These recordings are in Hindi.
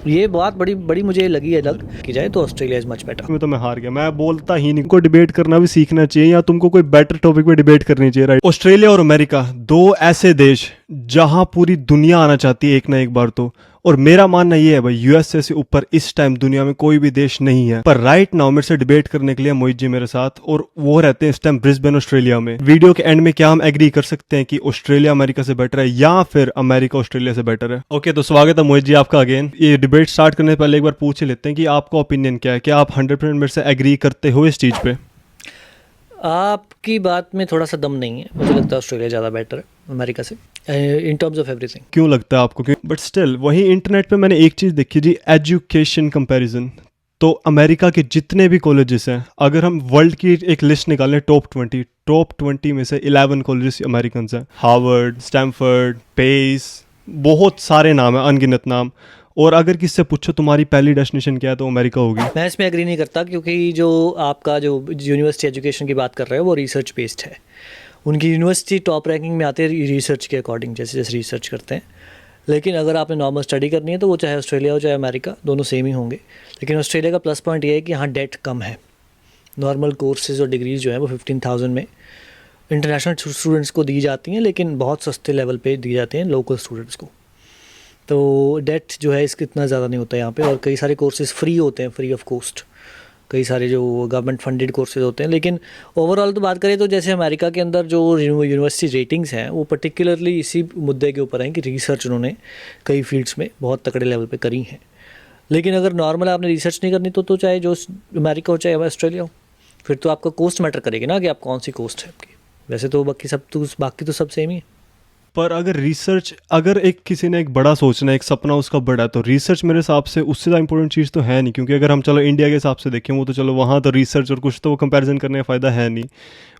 ये बात बड़ी बड़ी मुझे लगी है अलग की जाए तो ऑस्ट्रेलिया इज मच बेटर। में तो मैं हार गया, मैं बोलता ही नहीं। तुमको डिबेट करना भी सीखना चाहिए या तुमको कोई बेटर टॉपिक पे डिबेट करनी चाहिए, राइट? ऑस्ट्रेलिया और अमेरिका, दो ऐसे देश जहां पूरी दुनिया आना चाहती है एक ना एक बार तो। और मेरा मानना ये है भाई, यूएसए से ऊपर इस टाइम दुनिया में कोई भी देश नहीं है। पर राइट नाउ मेरे से डिबेट करने के लिए मोहित जी मेरे साथ, और वो रहते हैं इस टाइम ब्रिस्बेन ऑस्ट्रेलिया में। वीडियो के एंड में क्या हम एग्री कर सकते हैं कि ऑस्ट्रेलिया अमेरिका से बेटर है या फिर अमेरिका ऑस्ट्रेलिया से बेटर है? ओके, तो स्वागत है मोहित जी आपका अगेन। ये डिबेट स्टार्ट करने से पहले एक बार पूछ ही लेते हैं कि आपका ओपिनियन क्या है, क्या आप 100% मेरे से एग्री करते हो इस चीज पे? आपकी बात में थोड़ा सा दम नहीं है, मुझे लगता है ऑस्ट्रेलिया ज़्यादा बेटर है अमेरिका से इन टर्म्स ऑफ एवरीथिंग। क्यों लगता है आपको? क्यों? बट स्टिल वही इंटरनेट पे मैंने एक चीज देखी जी, एजुकेशन कंपैरिजन। तो अमेरिका के जितने भी कॉलेजेस हैं, अगर हम वर्ल्ड की एक लिस्ट निकालें टॉप 20 में से 11 कॉलेजेस अमेरिकन हैं। हार्वर्ड, स्टैनफोर्ड, पेस, बहुत सारे नाम है, अनगिनत नाम। और अगर किससे पूछो तुम्हारी पहली डेस्टिनेशन क्या है तो अमेरिका होगी। मैं इसमें एग्री नहीं करता, क्योंकि जो आपका जो यूनिवर्सिटी एजुकेशन की बात कर रहे हो वो रिसर्च बेस्ड है। उनकी यूनिवर्सिटी टॉप रैंकिंग में आती है रिसर्च के अकॉर्डिंग, जैसे जैसे रिसर्च करते हैं। लेकिन अगर आपने नॉर्मल स्टडी करनी है तो वो चाहे ऑस्ट्रेलिया हो चाहे अमेरिका, दोनों सेम ही होंगे। लेकिन ऑस्ट्रेलिया का प्लस पॉइंट ये है कि यहाँ डेट कम है। नॉर्मल कोर्सेज और डिग्रीज जो है वो 15,000 में इंटरनेशनल स्टूडेंट्स को दी जाती हैं, लेकिन बहुत सस्ते लेवल पे दी जाती हैं लोकल स्टूडेंट्स को। तो डेट जो है इसका इतना ज़्यादा नहीं होता यहाँ पे, और कई सारे कोर्सेज फ्री होते हैं, फ्री ऑफ कॉस्ट। कई सारे जो गवर्नमेंट फंडेड कोर्सेज होते हैं। लेकिन ओवरऑल तो बात करें तो जैसे अमेरिका के अंदर जो यूनिवर्सिटी रेटिंग्स हैं वो पर्टिकुलरली इसी मुद्दे के ऊपर हैं कि रिसर्च उन्होंने कई फील्ड्स में बहुत तगड़े लेवल पे करी हैं। लेकिन अगर नॉर्मल आपने रिसर्च नहीं करनी तो चाहे जो अमेरिका हो चाहे ऑस्ट्रेलिया हो, फिर तो आपका कोस्ट मैटर करेगी ना कि आप कौन सी कोस्ट है आपकी। वैसे तो बाकी तो सब सेम ही है। पर अगर रिसर्च, अगर एक किसी ने एक बड़ा सोचना है, एक सपना उसका बड़ा है, तो रिसर्च मेरे हिसाब से उससे ज़्यादा इंपॉर्टेंट चीज़ तो है नहीं। क्योंकि अगर हम चलो इंडिया के हिसाब से देखें, वो तो चलो वहाँ तो रिसर्च और कुछ तो वो कंपैरिजन करने का फ़ायदा है नहीं।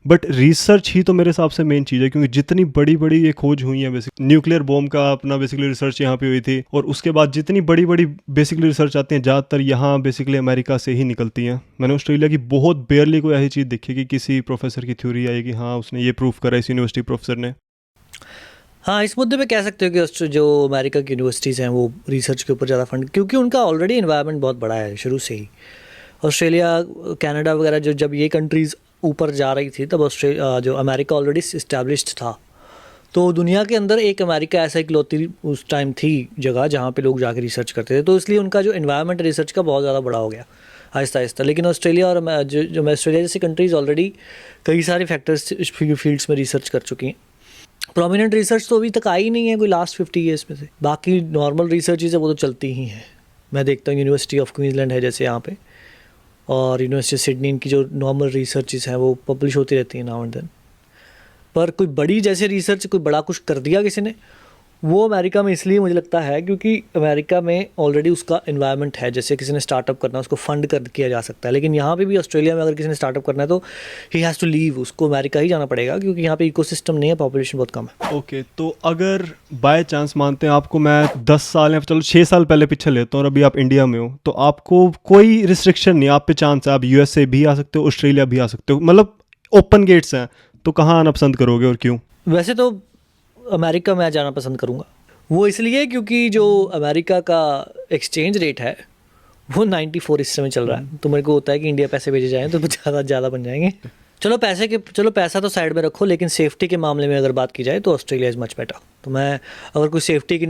बट रिसर्च ही तो मेरे हिसाब से मेन चीज़ है। क्योंकि जितनी बड़ी बड़ी ये खोज हुई है, बेसिक न्यूक्लियर बॉम्ब का अपना बेसिकली रिसर्च यहाँ पे हुई थी, और उसके बाद जितनी बड़ी बड़ी बेसिकली रिसर्च आती हैं ज़्यादातर यहाँ बेसिकली अमेरिका से ही निकलती हैं। मैंने ऑस्ट्रेलिया की बहुत बेयरली कोई ऐसी चीज़ देखी कि किसी प्रोफेसर की थ्योरी आई कि हाँ उसने ये प्रूव करा, इस यूनिवर्सिटी प्रोफेसर ने। हाँ, इस मुद्दे पे कह सकते हो कि जो अमेरिका की यूनिवर्सिटीज़ हैं वो रिसर्च के ऊपर ज़्यादा फंड, क्योंकि उनका ऑलरेडी इन्वायरमेंट बहुत बड़ा है शुरू से ही। ऑस्ट्रेलिया, कनाडा वगैरह जब ये कंट्रीज़ ऊपर जा रही थी तब ऑस्ट्रेलिया जो अमेरिका ऑलरेडी इस्टेब्लिश्ड था। तो दुनिया के अंदर एक अमेरिका ऐसा इकलौती उस टाइम थी जगह जहाँ पे लोग जाके रिसर्च करते थे। तो इसलिए उनका जो इन्वायरमेंट रिसर्च का बहुत ज़्यादा बड़ा हो गया आहिस्ता आहिस्ता। लेकिन ऑस्ट्रेलिया और जो ऑस्ट्रेलिया जैसी कंट्रीज़ ऑलरेडी कई सारे फैक्टर्स फील्ड्स में रिसर्च कर चुकी हैं। प्रोमिनेंट रिसर्च तो अभी तक आई नहीं है कोई लास्ट 50 ईयर्स में से। बाकी नॉर्मल रिसर्चेज है वो तो चलती ही हैं। मैं देखता हूँ यूनिवर्सिटी ऑफ क्वींसलैंड है जैसे यहाँ पे, और यूनिवर्सिटी सिडनी, इनकी जो नॉर्मल रिसर्चेज हैं वो पब्लिश होती रहती हैं नाउ एंड देन। पर कोई बड़ी जैसे रिसर्च, कोई बड़ा कुछ कर दिया किसी ने, वो अमेरिका में इसलिए मुझे लगता है क्योंकि अमेरिका में ऑलरेडी उसका इन्वायरमेंट है। जैसे किसी ने स्टार्टअप करना है उसको फंड कर किया जा सकता है। लेकिन यहाँ पे भी ऑस्ट्रेलिया में अगर किसी ने स्टार्टअप करना है तो ही हैज़ टू लीव, उसको अमेरिका ही जाना पड़ेगा, क्योंकि यहाँ पे इकोसिस्टम नहीं है, पॉपुलेशन बहुत कम है। ओके, तो अगर बाय चांस मानते हैं आपको मैं 10 साल या चलो 6 साल पहले पीछे लेता हूँ और अभी आप इंडिया में हो, तो आपको कोई रिस्ट्रिक्शन नहीं, आप पे चांस है, आप यूएसए भी आ सकते हो, ऑस्ट्रेलिया भी आ सकते हो, मतलब ओपन गेट्स हैं, तो कहाँ आना पसंद करोगे और क्यों? वैसे तो अमेरिका में जाना पसंद करूँगा। वो इसलिए क्योंकि जो अमेरिका का एक्सचेंज रेट है वो 94 इस समय चल रहा है। तो मेरे को होता है कि इंडिया पैसे भेजे जाएँ तो ज़्यादा बन जाएंगे। चलो पैसा तो साइड में रखो, लेकिन सेफ्टी के मामले में अगर बात की जाए तो ऑस्ट्रेलिया इज़ मच बेटर। तो मैं अगर कोई सेफ्टी के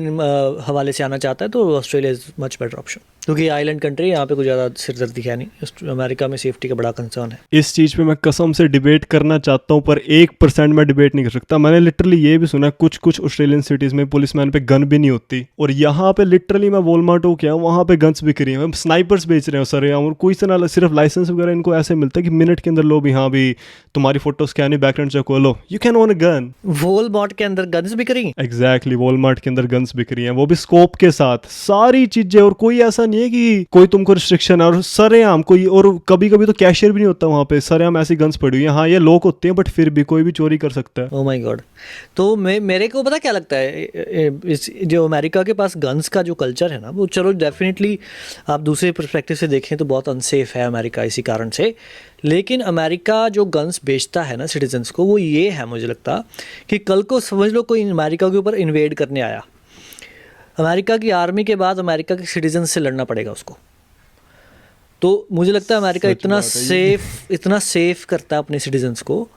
हवाले से आना चाहता है तो Australia is much better option, क्योंकि आइलैंड कंट्री यहाँ पे कुछ ज़्यादा सिरदर्दी है नहीं। अमेरिका में सेफ्टी का बड़ा कंसर्न है। इस चीज़ पे मैं कसम से डिबेट करना चाहता हूँ, पर 1% मैं डिबेट नहीं कर सकता। मैंने लिटरली ये भी सुना कुछ ऑस्ट्रेलियन सिटीज़ में पुलिसमैन पे गन भी नहीं होती, और यहाँ पे लिटरली मैं वॉलमार्ट हो क्या, वहाँ पे गन्स बिक रही हैं, स्नाइपर्स बेच रहे हैं सर यहाँ। और कोई से ना सिर्फ लाइसेंस वगैरह इनको ऐसे मिलता है कि मिनट के अंदर लो भी, हाँ भी तुम्हारी फोटो स्कैन, बैकग्राउंड चेक हो, लो you can own a gun. Walmart के अंदर गन्स बिक रही हैं? एग्जैक्टली, वॉलमार्ट के अंदर गन्स बिक रही हैं, वो भी स्कोप के साथ, सारी चीजें। और कोई ऐसा नहीं है कि कोई तुमको रिस्ट्रिक्शन है, और सरेआम कोई, और कभी कभी तो कैशियर भी नहीं होता वहाँ पे, सरेआम ऐसी गन्स पड़ी हुई है। हाँ ये लोग होते हैं बट फिर भी कोई भी चोरी कर सकता है। Oh my God. तो मेरे को पता क्या लगता है, इस जो अमेरिका के पास गन्स का जो कल्चर है ना, वो चलो डेफिनेटली आप दूसरे पर्सपेक्टिव से देखें तो बहुत अनसेफ है अमेरिका इसी कारण से। लेकिन अमेरिका जो गन्स बेचता है ना सिटीजन्स को, वो ये है मुझे लगता कि कल को समझ लो कोई अमेरिका के ऊपर इन्वेड करने आया, अमेरिका की आर्मी के बाद अमेरिका के सिटीजन से लड़ना पड़ेगा उसको। तो मुझे लगता है अमेरिका सच इतना बात है ये। इतना सेफ करता है अपने सिटीजन्स को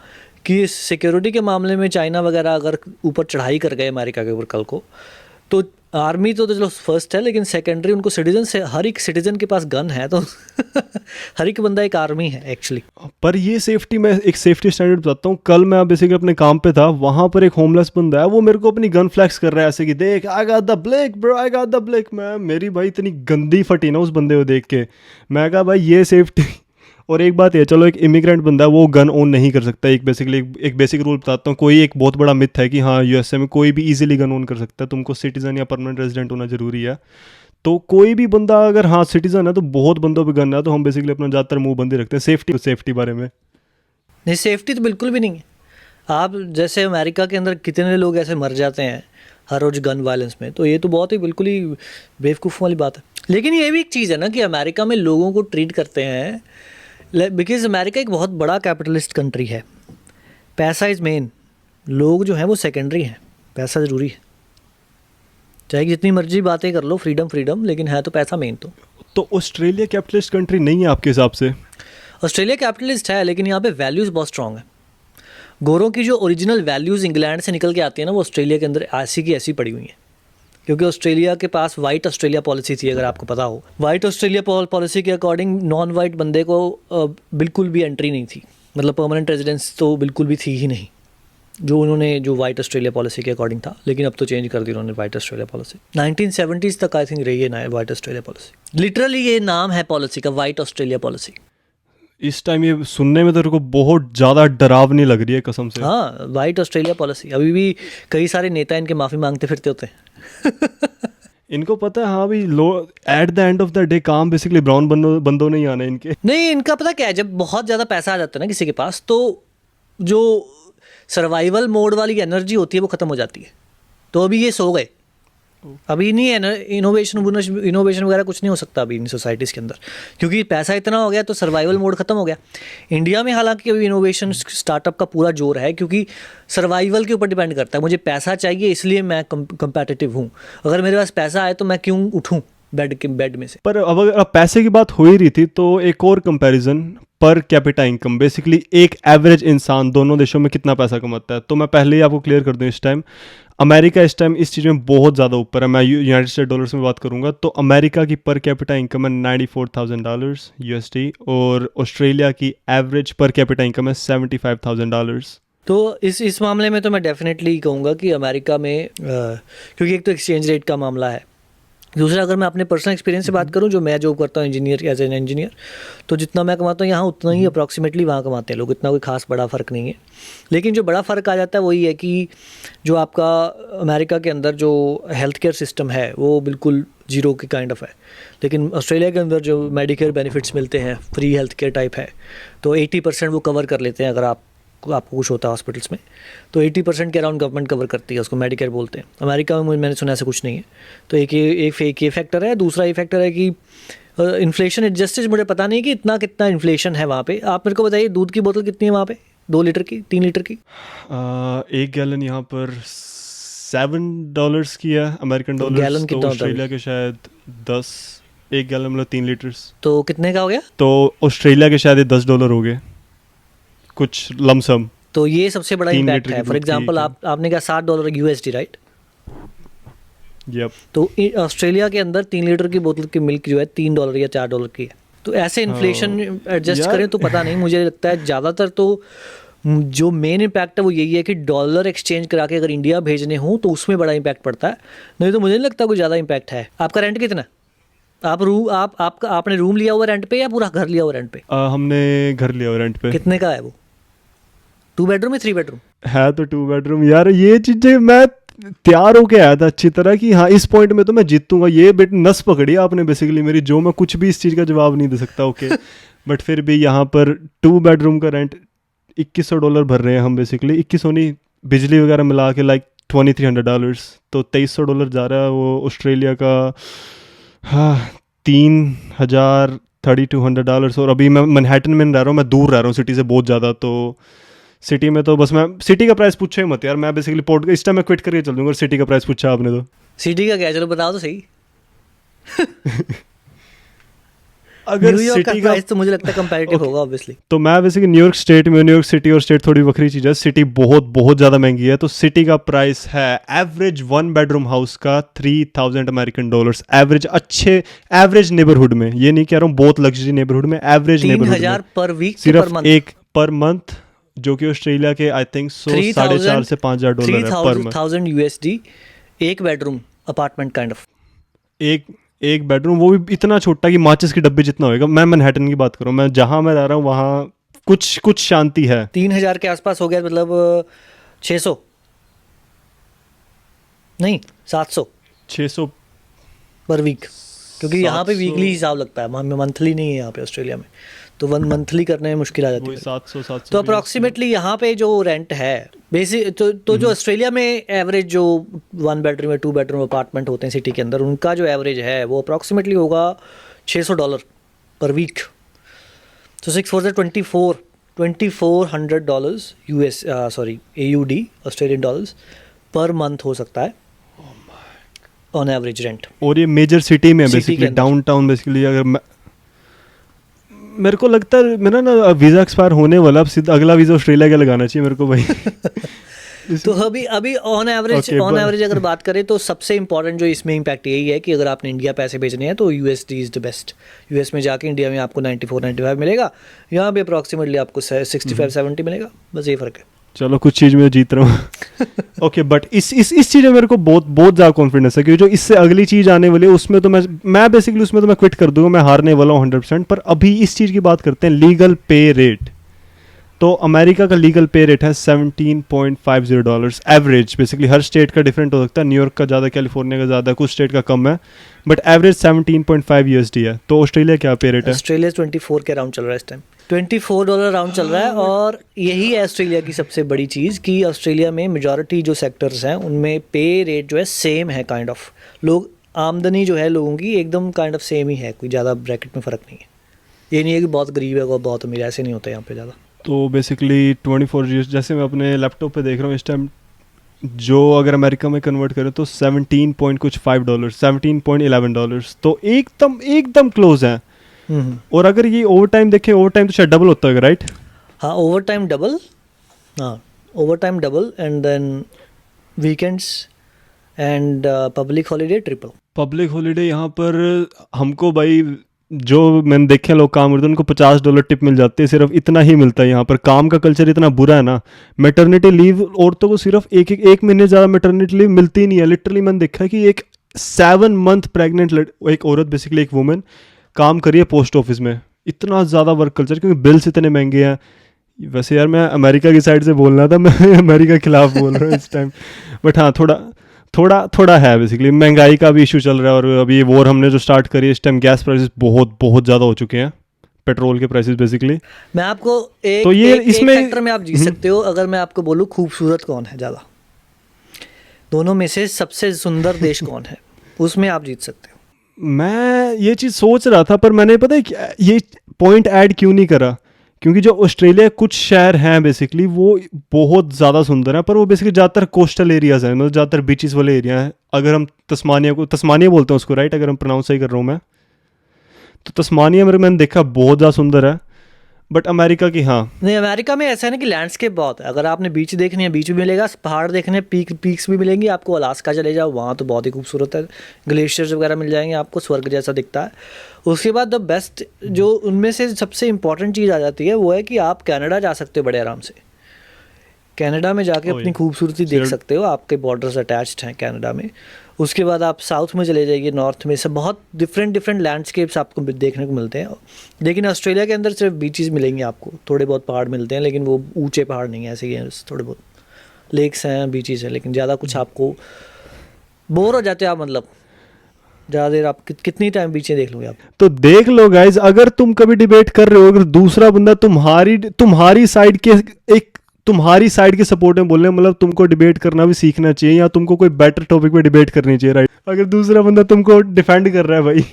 कि सिक्योरिटी के मामले में चाइना वगैरह अगर ऊपर चढ़ाई कर गए अमेरिका के ऊपर कल को, तो आर्मी तो चलो फर्स्ट है, लेकिन सेकेंडरी उनको सिटीजन से, हर एक सिटीजन के पास गन है, तो हर एक बंदा एक आर्मी है एक्चुअली। पर ये सेफ्टी, मैं एक सेफ्टी स्टैंडर्ड बताता हूँ। कल मैं बेसिकली अपने काम पे था, वहाँ पर एक होमलेस बंदा है, वो मेरे को अपनी गन फ्लैक्स कर रहा है ऐसे कि देख I got the black bro, I got the black. मैं, मेरी भाई इतनी गंदी फटी ना उस बंदे को देख के, मैं कहा भाई ये सेफ्टी। और एक बात है, चलो एक इमिग्रेंट बंदा है वो गन ओन नहीं कर सकता, एक बेसिकली एक बेसिक रूल बताता हूँ। कोई एक बहुत बड़ा मिथ है कि हाँ यूएसए में कोई भी इजीली गन ओन कर सकता है, तुमको सिटीजन या परमानेंट रेजिडेंट होना जरूरी है। तो कोई भी बंदा अगर हाँ सिटीजन है तो बहुत बंदों पे गन है, तो हम बेसिकली अपना ज़्यादातर मुंह बंद ही रखते हैं सेफ्टी बारे में। नहीं, सेफ्टी तो बिल्कुल भी नहीं है। आप जैसे अमेरिका के अंदर कितने लोग ऐसे मर जाते हैं हर रोज गन वायलेंस में, तो ये तो बहुत ही बिल्कुल ही बेवकूफ़ वाली बात है। लेकिन ये भी एक चीज़ है ना कि अमेरिका में लोगों को ट्रीट करते हैं, बिकॉज अमेरिका एक बहुत बड़ा कैपिटलिस्ट कंट्री है। पैसा इज़ मेन, लोग जो हैं वो सेकेंडरी हैं, पैसा ज़रूरी है। चाहे जितनी मर्जी बातें कर लो, फ्रीडम, लेकिन है तो पैसा मेन। तो ऑस्ट्रेलिया कैपिटलिस्ट कंट्री नहीं है आपके हिसाब से? ऑस्ट्रेलिया कैपिटलिस्ट है, लेकिन यहाँ पे वैल्यूज़ बहुत स्ट्रॉन्ग है। गोरों की जो ओरिजिनल वैल्यूज़ इंग्लैंड से निकल के आती है ना, वो ऑस्ट्रेलिया के अंदर ऐसी की ऐसी पड़ी हुई हैं। क्योंकि ऑस्ट्रेलिया के पास वाइट ऑस्ट्रेलिया पॉलिसी थी, अगर आपको पता हो। वाइट ऑस्ट्रेलिया पॉलिसी के अकॉर्डिंग नॉन वाइट बंदे को बिल्कुल भी एंट्री नहीं थी, मतलब परमानेंट रेजिडेंस तो बिल्कुल भी थी ही नहीं, जो वाइट ऑस्ट्रेलिया पॉलिसी के अकॉर्डिंग था। लेकिन अब तो चेंज कर दी उन्होंने वाइट ऑस्ट्रेलिया पॉलिसी। 1970s तक आई थिंक रही है ना वाइट ऑस्ट्रेलिया पॉलिसी। लिटरली ये नाम है पॉलिसी का, वाइट ऑस्ट्रेलिया पॉलिसी। इस टाइम ये सुनने में तेरे को बहुत ज़्यादा डरावनी लग रही है कसम से। हाँ, वाइट ऑस्ट्रेलिया पॉलिसी। अभी भी कई सारे नेता इनके माफ़ी मांगते फिरते होते हैं। इनको पता है हाँ भाई, लो at the end of the day काम बेसिकली ब्राउन बंदों ने ही आना है इनके। नहीं, इनका पता क्या है, जब बहुत ज़्यादा पैसा आ जाता है ना किसी के पास, तो जो सर्वाइवल मोड वाली एनर्जी होती है वो ख़त्म हो जाती है। तो अभी ये सो गए, अभी नहीं है ना, इनोवेशन वगैरह कुछ नहीं हो सकता अभी इन सोसाइटीज़ के अंदर, क्योंकि पैसा इतना हो गया तो सर्वाइवल मोड ख़त्म हो गया। इंडिया में हालांकि अभी इनोवेशन स्टार्टअप का पूरा जोर है, क्योंकि सर्वाइवल के ऊपर डिपेंड करता है। मुझे पैसा चाहिए इसलिए मैं कंपेटिटिव हूँ, अगर मेरे पास पैसा आए तो मैं क्यों उठूँ बेड में से। पर अब पैसे की बात हो ही रही थी, तो एक और comparison, per capita income, basically एक एवरेज इंसान दोनों देशों में कितना पैसा कमाता है। तो मैं पहले ही आपको क्लियर कर दूं, इस टाइम अमेरिका इस टाइम इस चीज़ में बहुत ज़्यादा ऊपर है। मैं यूनाइटेड स्टेट डॉलर्स में बात करूंगा तो अमेरिका की पर कैपिटा इनकम है $94,000 USD, और ऑस्ट्रेलिया की एवरेज पर कैपिटा इनकम है $75,000। तो इस मामले में तो मैं डेफिनेटली कहूँगा कि अमेरिका में क्योंकि एक तो एक्सचेंज रेट का मामला है, दूसरा अगर मैं अपने पर्सनल एक्सपीरियंस से बात करूं, जो मैं जॉब करता हूं इंजीनियर, एज एन इंजीनियर, तो जितना मैं कमाता हूं यहाँ उतना ही अप्रॉक्सीमेटली वहाँ कमाते हैं लोग, इतना कोई खास बड़ा फ़र्क नहीं है। लेकिन जो बड़ा फ़र्क आ जाता है वही है कि जो आपका अमेरिका के अंदर जो हेल्थ केयर सिस्टम है वो बिल्कुल जीरो की काइंड ऑफ है, लेकिन ऑस्ट्रेलिया के अंदर जो मेडिकेयर बेनिफिट्स मिलते हैं, फ्री हेल्थ केयर टाइप है, तो 80% वो कवर कर लेते हैं। अगर आपको कुछ होता है हॉस्पिटल्स में तो 80% के अराउंड गवर्नमेंट कवर करती है, उसको मेडिकेयर बोलते हैं। अमेरिका में मैंने सुना ऐसा कुछ नहीं है। तो एक ये फैक्टर है। दूसरा ये फैक्टर है कि इन्फ्लेशन एडजस्टेड, मुझे पता नहीं कि कितना इन्फ्लेशन है वहाँ पे। आप मेरे को बताइए दूध की बोतल कितनी है वहाँ पे, 2 लीटर की, 3 लीटर की? 1 गैलन यहाँ पर $7 की है, अमेरिकन डॉलर। गैलन कितना होता है? ऑस्ट्रेलिया के शायद 10, 1 गैलन मतलब 3 लीटर्स। तो कितने का हो गया? तो ऑस्ट्रेलिया के शायद $10 हो गए कुछ लमसम। तो ये सबसे बड़ा 3 इम्पैक्ट लीटर है। की फॉर दूध की एग्जांपल कीमत। आपने कहा $7 USD, राइट? यप। तो ऑस्ट्रेलिया के अंदर 3 लीटर की बोतल की मिल्क जो है $3 या $4 की है। तो ऐसे इन्फ्लेशन एडजस्ट यार। करें तो पता नहीं, मुझे लगता है ज़्यादातर तो जो मेन इम्पैक्ट है वो यही है कि डॉलर एक्सचेंज करा के अगर इंडिया भेजने हों तो उसमें बड़ा इम्पैक्ट पड़ता है, नहीं तो मुझे नहीं लगता कोई ज़्यादा इम्पैक्ट है। आपका रेंट कितना है? आपने रूम लिया हुआ रेंट पे या पूरा घर लिया हुआ रेंट पे? हमने घर लिया हुआ रेंट पे। कितने का है वो? 2 बेडरूम या 3 बेडरूम? है तो 2 बेडरूम। यार ये चीजें मैं तैयार होके आया था अच्छी तरह कि हाँ इस पॉइंट में तो मैं जीतूंगा। ये बेट नस पकड़ी आपने बेसिकली मेरी, जो मैं कुछ भी इस चीज़ का जवाब नहीं दे सकता। ओके बट फिर भी यहाँ पर 2 बेडरूम का रेंट $2100 भर रहे हैं हम बेसिकली। 2100 नहीं, बिजली वगैरह मिला के लाइक $2300, तो $2300 जा रहा है वो ऑस्ट्रेलिया का। हाँ, $3200। और अभी मैं मैनहट्टन में रह रहा हूँ, मैं दूर रह रहा हूँ सिटी से बहुत ज़्यादा। तो सिटी में तो बस मैं सिटी का प्राइस पूछे ही मत यार, मैं बेसिकली इस टाइम मैं क्विट करके चल दूँगा सिटी का प्राइस पूछा आपने तो। सिटी का क्या है? चलो बताओ तो सही। अगर न्यूयॉर्क का सिटी का प्राइस तो मुझे लगता है कंपैरेटिव Okay. होगा ऑब्वियसली। तो मैं वैसे कि न्यूयॉर्क स्टेट में, न्यूयॉर्क सिटी और स्टेट थोड़ी वक्री चीज़ है। सिटी बहुत बहुत ज़्यादा महंगी है। तो सिटी का प्राइस है एवरेज 1 बेडरूम हाउस का $3,000 एवरेज, अच्छे एवरेज नेबरहुड में, ये नहीं कह रहा हूँ बहुत लग्जरी नेबरहुड में, एवरेज नेबरहुड 3,000 में पर वीक पर सिर्फ मंथ? एक पर मंथ, जो कि ऑस्ट्रेलिया के आई थिंक $4,500 से $5,000 है पर मंथ। 3,000 USD एक बेडरूम अपार्टमेंट काइंड ऑफ। एक एक बेडरूम, वो भी इतना छोटा कि माचिस की डब्बे जितना होएगा। मैं मैनहट्टन की बात करूँ, मैं जहाँ मैं रह रहा हूँ वहाँ कुछ कुछ शांति है। 3,000 के आसपास हो गया, मतलब 600 नहीं 700 600 पर वीक, क्योंकि यहाँ पे 700 वीकली हिसाब लगता है, मंथली नहीं है यहाँ पे ऑस्ट्रेलिया में, तो वन मंथली करने में मुश्किल आ जाती वही है। 700 तो अप्रॉक्सीमेटली यहाँ पे जो रेंट है बेसिक, तो जो ऑस्ट्रेलिया में एवरेज जो 1 बेडरूम या 2 बेडरूम अपार्टमेंट होते हैं सिटी के अंदर, उनका जो एवरेज है वो अप्रॉक्सीमेटली होगा $600 पर वीक। तो 6 4 $2,400 AUD Australian dollars per month हो सकता है ऑन एवरेज रेंट। और ये मेजर सिटी में City बेसिकली के अंदर। Downtown basically. अगर मेरे को लगता है मेरा ना वीज़ा एक्सपायर होने वाला, अब सीधा अगला वीज़ा ऑस्ट्रेलिया का लगाना चाहिए मेरे को भाई। तो अभी अभी ऑन एवरेज Okay, अगर बात करें तो सबसे इंपॉर्टेंट जो इसमें इम्पैक्ट यही है कि अगर आपने इंडिया पैसे भेजने हैं तो USD is the best. US में जाके इंडिया में आपको 94-95 मिलेगा, यहाँ पे अप्रॉक्सीमेटली आपको 65-70 मिलेगा, बस ये फ़र्क है। चलो कुछ चीज़ में जीत रहा हूँ। ओके, बट इस चीज़ में मेरे को बहुत बहुत ज़्यादा कॉन्फिडेंस है, क्योंकि जो इससे अगली चीज़ आने वाली है उसमें तो मैं बेसिकली उसमें तो मैं क्विट कर दूंगा, मैं हारने वाला हूँ 100%। पर अभी इस चीज़ की बात करते हैं, लीगल पे रेट। तो अमेरिका का लीगल पे रेट है $17.50 एवरेज। बेसिकली हर स्टेट का डिफरेंट हो सकता है, न्यूयॉर्क का ज़्यादा, कैलिफोर्निया का ज़्यादा, कुछ स्टेट का कम है, बट एवरेज 17.5 USD है। तो ऑस्ट्रेलिया क्या पे रेट है? ऑस्ट्रेलिया 24 के अराउंड चल रहा है इस टाइम, $24 अराउंड चल रहा है। और यही है ऑस्ट्रेलिया की सबसे बड़ी चीज़ कि ऑस्ट्रेलिया में मेजॉरिटी जो सेक्टर्स हैं उनमें पे रेट जो है सेम है काइंड ऑफ। लोग आमदनी जो है लोगों की एकदम काइंड ऑफ सेम ही है, कोई ज़्यादा ब्रैकेट में फ़र्क नहीं है। ये नहीं है कि बहुत गरीब है और बहुत अमीर, ऐसे नहीं होता यहाँ पे ज़्यादा। तो बेसिकली 24 यूएस, जैसे मैं अपने लैपटॉप पे देख रहा हूँ इस टाइम, जो अगर अमेरिका में कन्वर्ट करें तो $17.5, $17.11, तो एकदम क्लोज है। और अगर ये ओवर टाइम देखें, ओवर टाइम तो शायद डबल होता है, राइट? हाँ, ओवर टाइम डबल, हाँ overtime double, and then weekends and public holiday triple. Public holiday यहाँ पर हमको भाई, जो मैंने देखे लोग काम करते हैं उनको $50 टिप मिल जाती है, सिर्फ इतना ही मिलता है यहाँ पर। काम का कल्चर इतना बुरा है ना। मैटरनिटी लीव औरतों को सिर्फ एक महीने ज़्यादा मैटरनिटी लीव मिलती नहीं है। लिटरली मैंने देखा है कि एक 7 मंथ प्रेग्नेंट एक औरत, बेसिकली एक वुमेन, काम करिए पोस्ट ऑफिस में। इतना ज़्यादा वर्क कल्चर, क्योंकि बिल्स इतने महंगे हैं। वैसे यार मैं अमेरिका की साइड से बोलना था, मैं अमेरिका के खिलाफ बोल रहा हूँ इस टाइम, बट हाँ थोड़ा है। बेसिकली महंगाई का भी इशू चल रहा है, और अभी ये वॉर हमने जो स्टार्ट करी है, इस टाइम गैस प्राइसेस बहुत ज़्यादा हो चुके हैं, पेट्रोल के प्राइसेस बेसिकली। मैं आपको एक तो ये एक इसमें फैक्टर में आप जीत सकते हो। अगर मैं आपको बोलूँ खूबसूरत कौन है ज़्यादा, दोनों में से सबसे सुंदर देश कौन है, उसमें आप जीत सकते हो। मैं ये चीज़ सोच रहा था, पर मैंने पता है ये पॉइंट ऐड क्यों नहीं करा, क्योंकि जो ऑस्ट्रेलिया कुछ शहर हैं बेसिकली वो बहुत ज़्यादा सुंदर हैं, पर वो बेसिकली ज़्यादातर कोस्टल एरियाज़ हैं, मतलब ज़्यादातर बीचेस वाले एरिया हैं। अगर हम तस्मानिया बोलते हैं उसको, राइट? अगर हम प्रोनाउंस सही कर रहा हूँ मैं, तो तस्मानिया मेरे मैंने देखा बहुत ज़्यादा सुंदर है। बट अमेरिका की, हाँ नहीं, अमेरिका में ऐसा है ना कि लैंडस्केप बहुत है। अगर आपने बीच देखनी है बीच भी मिलेगा, पहाड़ देखने पीक्स भी मिलेंगी आपको। अलास्का चले जाओ, वहाँ तो बहुत ही खूबसूरत है, ग्लेशियर्स वगैरह मिल जाएंगे आपको, स्वर्ग जैसा दिखता है। उसके बाद द बेस्ट जो उनमें से सबसे इंपॉर्टेंट चीज़ आ जाती है वो है कि आप कनाडा जा सकते हो बड़े आराम से। कनाडा में जाके अपनी खूबसूरती देख सकते हो, आपके बॉर्डर्स अटैच्ड हैं कनाडा में। उसके बाद आप साउथ में चले जाइए, नॉर्थ में, सब बहुत डिफरेंट लैंडस्केप्स आपको देखने को मिलते हैं। लेकिन ऑस्ट्रेलिया के अंदर सिर्फ बीचेस मिलेंगे आपको, थोड़े बहुत पहाड़ मिलते हैं, लेकिन वो ऊंचे पहाड़ नहीं है, ऐसे ही हैं, थोड़े बहुत लेक्स हैं, बीचेस हैं, लेकिन ज़्यादा कुछ आपको बोर हो जाते हो आप, मतलब ज़्यादा देर आप कितनी टाइम बीचें देख लोगे आप। तो देख लो गाइज, अगर तुम कभी डिबेट कर रहे हो, अगर दूसरा बंदा तुम्हारी साइड के सपोर्ट में बोल रहे हैं, मतलब तुमको डिबेट करना भी सीखना चाहिए, या तुमको कोई बेटर टॉपिक पे डिबेट करनी चाहिए, राइट? अगर दूसरा बंदा तुमको डिफेंड कर रहा है भाई।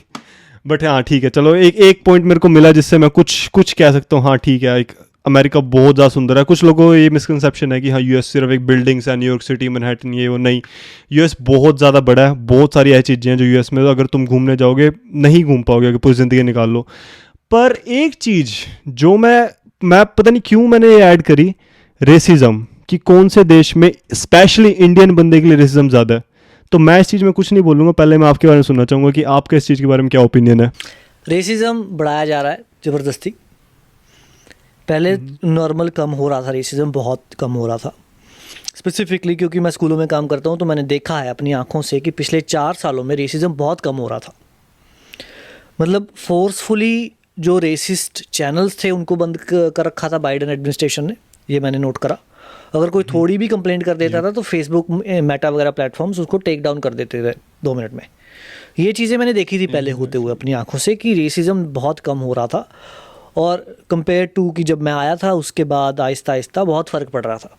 बट हाँ ठीक है, चलो एक पॉइंट मेरे को मिला जिससे मैं कुछ कह सकता हूँ। हाँ ठीक है, अमेरिका बहुत ज़्यादा सुंदर है। कुछ लोगों को ये मिसकंसेप्शन है कि हाँ यूएस सिर्फ एक बिल्डिंग्स है, न्यूयॉर्क सिटी, मैनहट्टन, ये वो। नहीं, यूएस बहुत ज़्यादा बड़ा है। बहुत सारी ऐसी चीज़ें हैं जो यूएस में अगर तुम घूमने जाओगे नहीं घूम पाओगे, अगर पूरी ज़िंदगी निकाल लो। पर एक चीज़ जो मैं पता नहीं क्यों मैंने ये ऐड करी, रेसिज्म, कि कौन से देश में स्पेशली इंडियन बंदे के लिए रेसिज्म ज़्यादा है। तो मैं इस चीज़ में कुछ नहीं बोलूँगा, पहले मैं आपके बारे में सुनना चाहूँगा कि आपका इस चीज़ के बारे में क्या ओपिनियन है। रेसिज्म बढ़ाया जा रहा है ज़बरदस्ती। पहले नॉर्मल कम हो रहा था, रेसिज्म बहुत कम हो रहा था। स्पेसिफिकली क्योंकि मैं स्कूलों में काम करता हूँ तो मैंने देखा है अपनी आंखों से कि पिछले 4 सालों में रेसिज्म बहुत कम हो रहा था। मतलब फोर्सफुली जो रेसिस्ट चैनल्स थे उनको बंद कर रखा था बाइडेन एडमिनिस्ट्रेशन ने, ये मैंने नोट करा। अगर कोई थोड़ी भी कंप्लेंट कर देता था तो फेसबुक, मेटा वगैरह प्लेटफॉर्म्स उसको टेक डाउन कर देते थे 2 मिनट में। ये चीज़ें मैंने देखी थी पहले होते हुए अपनी आंखों से कि रेसिज्म बहुत कम हो रहा था, और कंपेयर टू कि जब मैं आया था उसके बाद आहिस्ता आहिस्ता बहुत फ़र्क पड़ रहा था।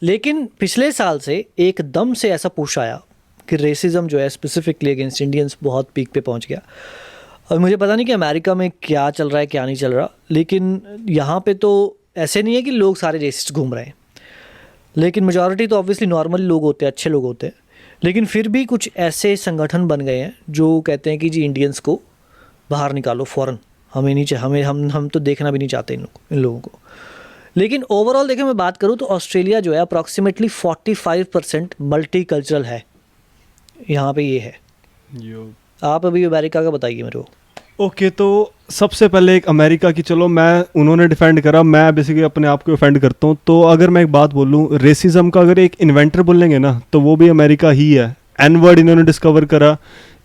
लेकिन पिछले साल से एकदम से ऐसा पुश आया कि रेसिज्म जो है स्पेसिफिकली अगेंस्ट इंडियंस बहुत पीक पे पहुंच गया। और मुझे पता नहीं कि अमेरिका में क्या चल रहा है क्या नहीं चल रहा, लेकिन यहाँ पे तो ऐसे नहीं है कि लोग सारे रेसिस्ट घूम रहे हैं, लेकिन मेजॉरिटी तो ऑब्वियसली नॉर्मल लोग होते हैं, अच्छे लोग होते हैं। लेकिन फिर भी कुछ ऐसे संगठन बन गए हैं जो कहते हैं कि जी इंडियंस को बाहर निकालो फ़ौरन, हमें नहीं चाहिए, हम तो देखना भी नहीं चाहते इन लोगों को। लेकिन ओवरऑल देखें, मैं बात करूँ तो ऑस्ट्रेलिया जो है अप्रॉक्सीमेटली 45% मल्टी कल्चरल है। यहाँ पे ये है। आप अभी अमेरिका का बताइए मेरे को। ओके, तो सबसे पहले एक अमेरिका की, चलो मैं उन्होंने डिफेंड करा, मैं बेसिकली अपने आप को डिफेंड करता हूँ। तो अगर मैं एक बात बोलूँ, रेसिज्म का अगर एक इन्वेंटर बोलेंगे ना तो वो भी अमेरिका ही है। एन वर्ड इन्होंने डिस्कवर करा,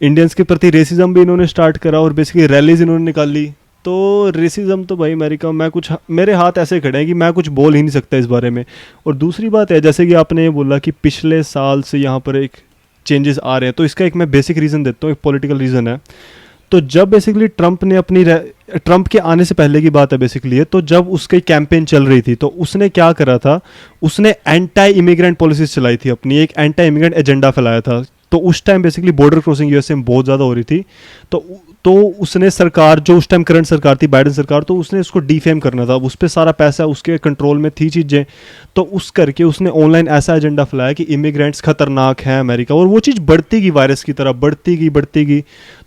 इंडियंस के प्रति रेसिज्म भी इन्होंने स्टार्ट करा, और बेसिकली रैलीज इन्होंने निकाली। तो रेसिज्म तो भाई अमेरिका, मेरे हाथ ऐसे खड़े हैं कि मैं कुछ बोल ही नहीं सकता इस बारे में। और दूसरी बात है, जैसे कि आपने ये बोला कि पिछले साल से यहाँ पर एक चेंजेस आ रहे हैं, तो इसका एक मैं बेसिक रीज़न देता हूँ, एक पॉलिटिकल रीज़न है। तो जब बेसिकली ट्रंप के आने से पहले की बात है बेसिकली ये, तो जब उसकी कैंपेन चल रही थी तो उसने क्या करा था, उसने एंटी इमिग्रेंट पॉलिसीज चलाई थी अपनी, एक एंटी इमिग्रेंट एजेंडा फैलाया था। तो उस time basically border crossing USA में बहुत ज़्यादा हो रही थी। तो उसने सरकार, जो उस टाइम करंट सरकार थी बाइडेन सरकार, तो उसने उसको डिफेम करना था। उस पर सारा पैसा उसके कंट्रोल में थी चीज़ें, तो उस करके उसने ऑनलाइन ऐसा एजेंडा फैलाया कि इमिग्रेंट्स खतरनाक हैं अमेरिका, और वो चीज़ बढ़ती गई, वायरस की तरह बढ़ती गई।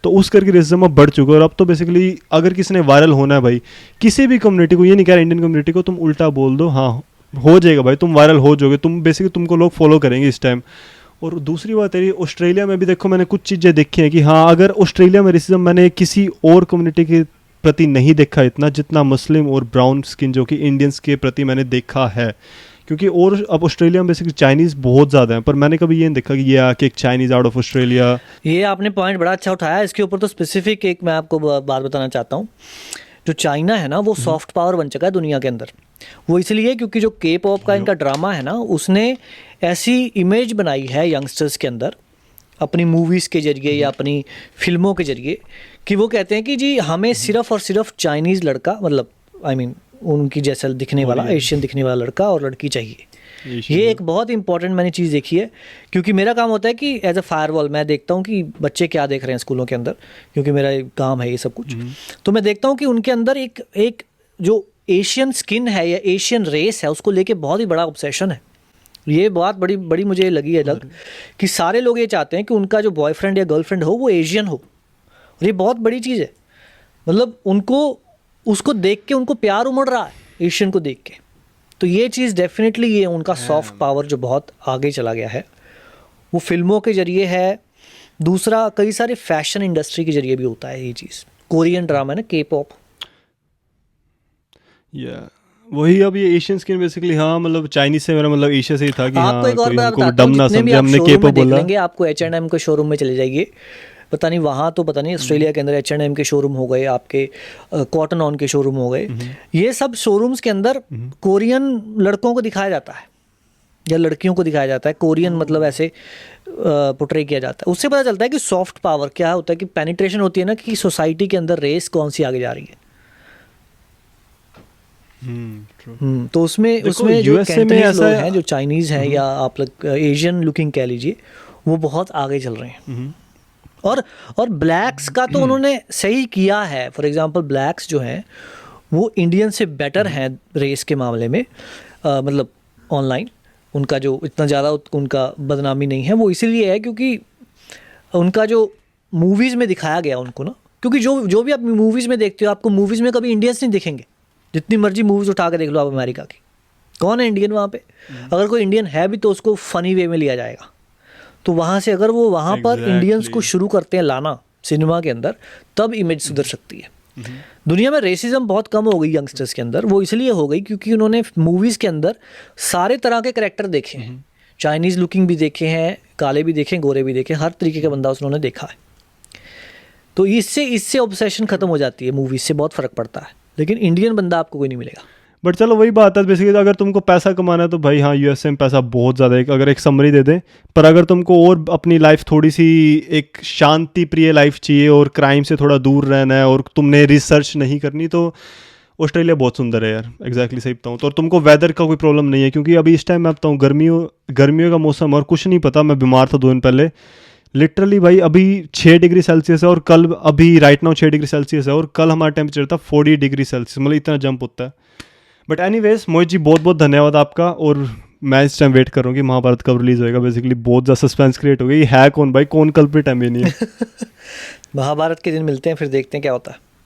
तो उस करके रेसिज्म अब बढ़ चुका है। और अब तो बेसिकली अगर किसी ने वायरल होना है भाई, किसी भी कम्युनिटी को, ये नहीं कह रहा इंडियन कम्युनिटी को, तुम उल्टा बोल दो, हाँ हो जाएगा भाई, तुम वायरल हो जाओगे, तुमको लोग फॉलो करेंगे इस टाइम। और दूसरी बात है, ऑस्ट्रेलिया में भी देखो, मैंने कुछ चीज़ें देखी हैं कि हाँ, अगर ऑस्ट्रेलिया में रेसिज्म मैंने किसी और कम्युनिटी के प्रति नहीं देखा इतना, जितना मुस्लिम और ब्राउन स्किन जो कि इंडियंस के प्रति मैंने देखा है। क्योंकि और अब ऑस्ट्रेलिया में बेसिकली चाइनीज़ बहुत ज़्यादा हैं, पर मैंने कभी ये नहीं देखा कि ये आके एक चाइनीज़ आउट ऑफ ऑस्ट्रेलिया। ये आपने पॉइंट बड़ा अच्छा उठाया। इसके ऊपर तो स्पेसिफिक एक मैं आपको बात बताना चाहता हूँ। जो चाइना है ना, वो सॉफ्ट पावर बन चुका है दुनिया के अंदर। वो इसलिए क्योंकि जो के पॉप का इनका ड्रामा है ना, उसने ऐसी इमेज बनाई है यंगस्टर्स के अंदर अपनी मूवीज़ के जरिए या अपनी फिल्मों के जरिए, कि वो कहते हैं कि जी हमें सिर्फ और सिर्फ चाइनीज़ लड़का, मतलब उनकी जैसा दिखने वाला, एशियन दिखने वाला लड़का और लड़की चाहिए। ये एक बहुत इंपॉर्टेंट मैंने चीज़ देखी है, क्योंकि मेरा काम होता है कि एज अ फायरवॉल मैं देखता हूँ कि बच्चे क्या देख रहे हैं स्कूलों के अंदर, क्योंकि मेरा काम है ये सब कुछ। तो मैं देखता हूँ कि उनके अंदर एक जो एशियन स्किन है या एशियन रेस है, उसको लेके बहुत ही बड़ा ऑब्सेशन है। ये बात बड़ी मुझे लगी है अलग, कि सारे लोग ये चाहते हैं कि उनका जो बॉयफ्रेंड या गर्लफ्रेंड हो वो एशियन हो। और ये बहुत बड़ी चीज़ है, मतलब उसको देख के उनको प्यार उमड़ रहा है एशियन को देख के। तो ये चीज़ डेफिनेटली, ये उनका सॉफ्ट पावर जो बहुत आगे चला गया है, वो फिल्मों के जरिए है। दूसरा, कई सारे फैशन इंडस्ट्री के जरिए भी होता है ये चीज़। कोरियन ड्रामा है ना, के पॉप, वही। अब ये एशियन स्किन बेसिकली, हाँ मतलब चाइनीज से मेरा मतलब एशिया से ही था कि आपको एक और बात कोई बताता डम हूँ, ना जितने भी समझे, आप हमने शोरूम के में देख बोला। लेंगे, आपको H&M के शोरूम में चले जाइए, पता नहीं वहाँ तो पता नहीं ऑस्ट्रेलिया के अंदर H&M के शोरूम हो गए, आपके कॉटन ऑन के शोरूम हो गए। ये सब शोरूम्स के अंदर कोरियन लड़कों को दिखाया जाता है या लड़कियों को दिखाया जाता है। कोरियन मतलब ऐसे पोर्ट्रे किया जाता है। उससे पता चलता है कि सॉफ्ट पावर क्या होता है, कि पेनिट्रेशन होती है ना, कि सोसाइटी के अंदर रेस कौन सी आगे जा रही है। तो उसमें जो कैंटनीज लोग हैं, जो चाइनीज़ हैं या आप लोग एशियन लुकिंग कह लीजिए, वो बहुत आगे चल रहे हैं। और ब्लैक्स का तो उन्होंने सही किया है। फॉर एग्जांपल ब्लैक्स जो हैं वो इंडियन से बेटर हैं रेस के मामले में, मतलब ऑनलाइन उनका जो इतना ज़्यादा उनका बदनामी नहीं है, वो इसीलिए है क्योंकि उनका जो मूवीज़ में दिखाया गया उनको ना, क्योंकि जो भी आप मूवीज़ में देखते हो, आपको मूवीज़ में कभी इंडियंस नहीं दिखेंगे। जितनी मर्जी मूवीज़ उठा के देख लो आप अमेरिका की, कौन है इंडियन वहाँ पे? अगर कोई इंडियन है भी तो उसको फ़नी वे में लिया जाएगा। तो वहाँ से अगर वो वहाँ पर इंडियंस को शुरू करते हैं लाना सिनेमा के अंदर, तब इमेज सुधर सकती है। दुनिया में रेसिज्म बहुत कम हो गई यंगस्टर्स के अंदर, वो इसलिए हो गई क्योंकि उन्होंने मूवीज़ के अंदर सारे तरह के करैक्टर देखे हैं। चाइनीज़ लुकिंग भी देखे हैं, काले भी देखे, गोरे भी देखे, हर तरीके का बंदा उन्होंने देखा है। तो इससे ऑब्सेशन खत्म हो जाती है, मूवीज़ से बहुत फ़र्क पड़ता है। लेकिन इंडियन बंदा आपको कोई नहीं मिलेगा। बट चलो वही बात है बेसिकली, अगर तुमको पैसा कमाना है तो भाई हाँ यूएसए में पैसा बहुत ज़्यादा है, अगर एक समरी दे दें। पर अगर तुमको और अपनी लाइफ थोड़ी सी एक शांति प्रिय लाइफ चाहिए और क्राइम से थोड़ा दूर रहना है और तुमने रिसर्च नहीं करनी, तो ऑस्ट्रेलिया बहुत सुंदर है यार। एग्जैक्टली सही बताऊँ तो। और तुमको वेदर का कोई प्रॉब्लम नहीं है, क्योंकि अभी इस टाइम मैं बताऊँ गर्मियों का मौसम, और कुछ नहीं पता, मैं बीमार था 2 दिन पहले। लिटरली भाई अभी 6 डिग्री सेल्सियस है, और कल अभी राइट नाउ 6 डिग्री सेल्सियस है, और कल हमारा टेम्परेचर था 40 डिग्री सेल्सियस। मतलब इतना जंप होता है। बट एनीवेज मोहित जी बहुत बहुत धन्यवाद आपका। और मैं इस टाइम वेट कर रहा हूँ कि महाभारत कब रिलीज होएगा। बेसिकली बहुत ज़्यादा सस्पेंस क्रिएट हो गई, है कौन भाई, कौन कल्प्रिट है? नहीं है महाभारत के दिन मिलते हैं, फिर देखते हैं क्या होता है।